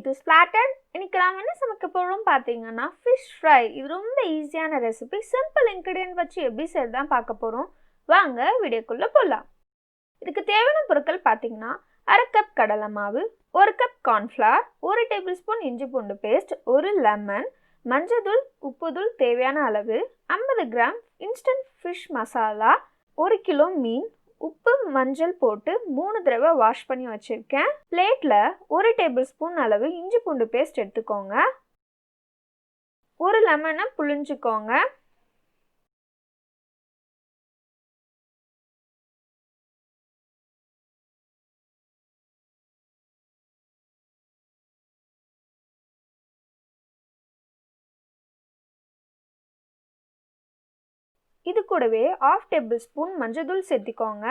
Keerthusplatter. இன்னைக்கு நாம என்ன சமைக்க போறோம் பாத்தீங்கன்னா fish fry. இது ரொம்ப ஈஸியான ரெசிபி. சிம்பிள் இன்கிரிடியன்ட் வச்சு எப்படி செய்யறதுதான் பார்க்க போறோம். வாங்க வீடியோக்குள்ள போலாம். இதுக்கு தேவையான பொருட்கள் பாத்தீங்கன்னா 1/2 கப் கடலை மாவு, 1 கப் கார்ன்ஃப்ளவர், 1 டேபிள்ஸ்பூன் இஞ்சி பூண்டு பேஸ்ட், 1 லெமன், மஞ்சள், உப்புதூள் தேவையான அளவு, 50 gram instant fish masala, 1 kilo மீன், உப்பு மஞ்சள் போட்டு 3 தடவை வாஷ் பண்ணி வச்சிருக்கேன். பிளேட்ல 1 டேபிள்ஸ்பூன் அளவு இஞ்சி பூண்டு பேஸ்ட் எடுத்துக்கோங்க. 1 லெமனை புழிஞ்சுக்கோங்க. இது கூடவே 1/2 டேபிள்ஸ்பூன் மஞ்சள் சேர்த்திக்கோங்க.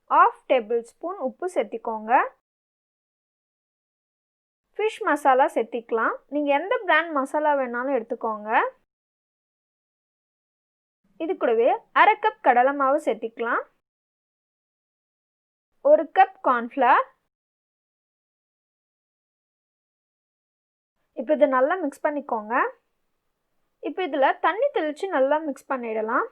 1/2 டேபிள்ஸ்பூன் உப்பு சேர்த்திக்கோங்க. ஃபிஷ் மசாலா சேர்த்திக்கலாம். நீங்கள் எந்த பிராண்ட் மசாலா வேணாலும் எடுத்துக்கோங்க. இது கூடவே 1/2 கப் கடலை மாவு சேர்த்திக்கலாம். 1 கப் கார்ன்ஃப்ளவர். இப்போ இதை நல்லா மிக்ஸ் பண்ணிக்கோங்க. இப்போ இதில் தண்ணி தெளித்து நல்லா மிக்ஸ் பண்ணிடலாம்.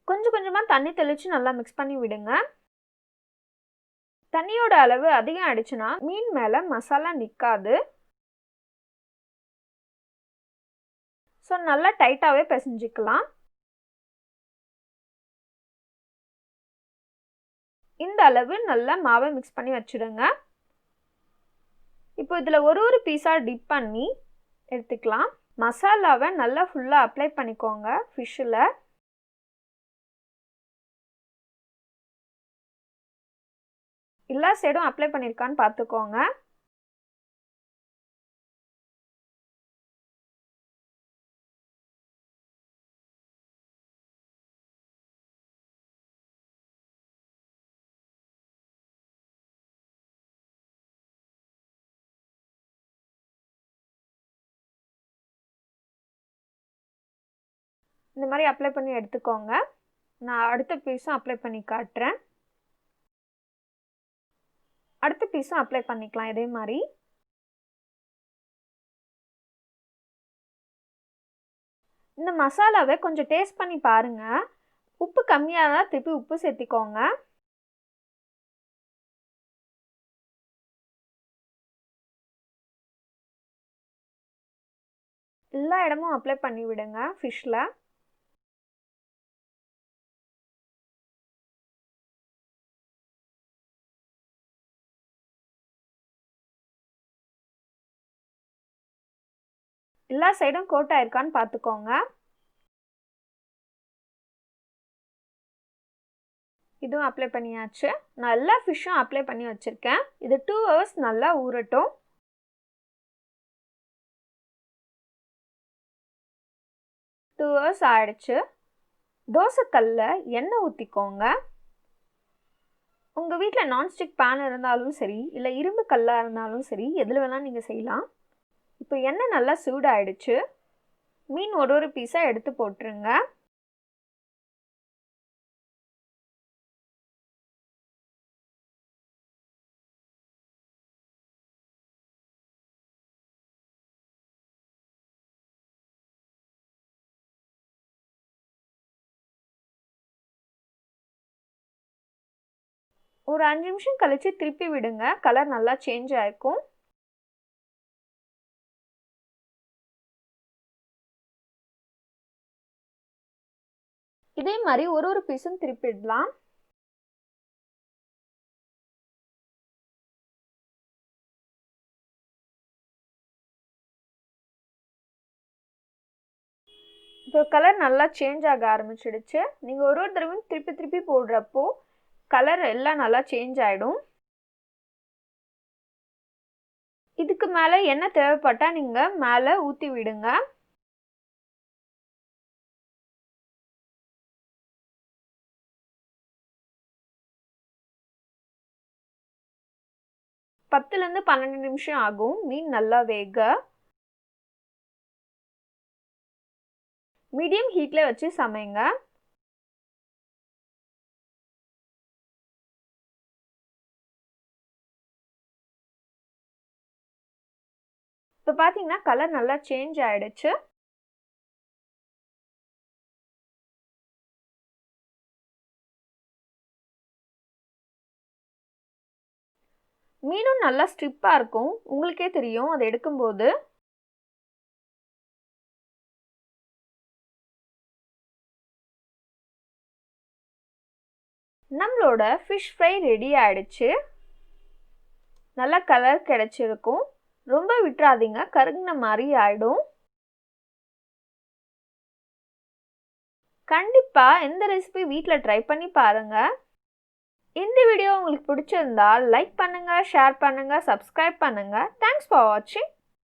கொஞ்சம் கொஞ்சமாக தண்ணி தெளித்து நல்லா மிக்ஸ் பண்ணி விடுங்க. தண்ணியோட அளவு அதிகம் ஆயிடுச்சுன்னா மீன் மேலே மசாலா நிற்காது. ஸோ நல்லா டைட்டாகவே பிசைஞ்சிக்கலாம். இந்த அளவு நல்லா மாவை மிக்ஸ் பண்ணி வச்சுடுங்க. இப்போ இதில் ஒரு பீஸாக டிப் பண்ணி எடுத்துக்கலாம். மசாலாவை நல்லா ஃபுல்லாக அப்ளை பண்ணிக்கோங்க ஃபிஷ்ஷில். எல்லா சைடும் அப்ளை பண்ணியிருக்கான்னு பார்த்துக்கோங்க. இந்த மாதிரி அப்ளை பண்ணி எடுத்துக்கோங்க. நான் அடுத்த பீஸும் அப்ளை பண்ணி காட்டுறேன். அடுத்த பீஸும் அப்ளை பண்ணிக்கலாம் இதே மாதிரி. இந்த மசாலாவை கொஞ்சம் டேஸ்ட் பண்ணி பாருங்க. உப்பு கம்மியாக தான் திருப்பி உப்பு சேர்த்திக்கோங்க. எல்லா இடமும் அப்ளை பண்ணி விடுங்க ஃபிஷ்ஷில். எல்லா சைடும் கோட் ஆயிருக்கான்னு பார்த்துக்கோங்க. இதுவும் அப்ளை பண்ணியாச்சு. நான் எல்லா ஃபிஷ்ஷும் அப்ளை பண்ணி வச்சுருக்கேன். இது 2 ஹவர்ஸ் நல்லா ஊறட்டும். டூ ஹவர்ஸ் ஆயிடுச்சு. தோசைக்கல்லில் எண்ணெய் ஊற்றிக்கோங்க. உங்கள் வீட்டில் நான்ஸ்டிக் பேன் இருந்தாலும் சரி, இல்லை இரும்பு கல்லாக இருந்தாலும் சரி, எதில் வேணாலும் நீங்கள் செய்யலாம். இப்போ எண்ணெய் நல்லா சூடாயிடுச்சு. மீன் ஒரு பீஸாக எடுத்து போட்டுருங்க. ஒரு 5 நிமிஷம் கழித்து திருப்பி விடுங்க. கலர் நல்லா சேஞ்ச் ஆயிருக்கும். இதே மாதிரி ஒரு பீஸும் திருப்பிடலாம். இப்போ கலர் நல்லா சேஞ்ச் ஆக ஆரம்பிச்சிடுச்சு. நீங்கள் ஒரு தடவையும் திருப்பி போடுறப்போ கலர் எல்லாம் நல்லா சேஞ்ச் ஆகிடும். இதுக்கு மேலே எண்ணெய் தேவைப்பட்டால் நீங்கள் மேலே ஊற்றி விடுங்க. பத்துலேருந்து 12 நிமிஷம் ஆகும் மீன் நல்லா வேக. மீடியம் ஹீட்டில் வச்சு சமைங்க. இப்போ பார்த்தீங்கன்னா கலர் நல்லா சேஞ்ச் ஆகிடுச்சு. மீனும் நல்லா ஸ்ட்ரிப்பாக இருக்கும், உங்களுக்கே தெரியும் அதை எடுக்கும்போது. நம்மளோட ஃபிஷ் ஃப்ரை ரெடி ஆகிடுச்சு. நல்லா கலர் கிடச்சிருக்கும். ரொம்ப விட்டுறாதீங்க, கருகின மாதிரி ஆகிடும். கண்டிப்பாக இந்த ரெசிபி வீட்டில் ட்ரை பண்ணி பாருங்கள். இந்த வீடியோ உங்களுக்கு பிடிச்சிருந்தா லைக் பண்ணுங்கள், ஷேர் பண்ணுங்கள், சப்ஸ்கிரைப் பண்ணுங்கள். தேங்க்ஸ் ஃபார் வாட்சிங்.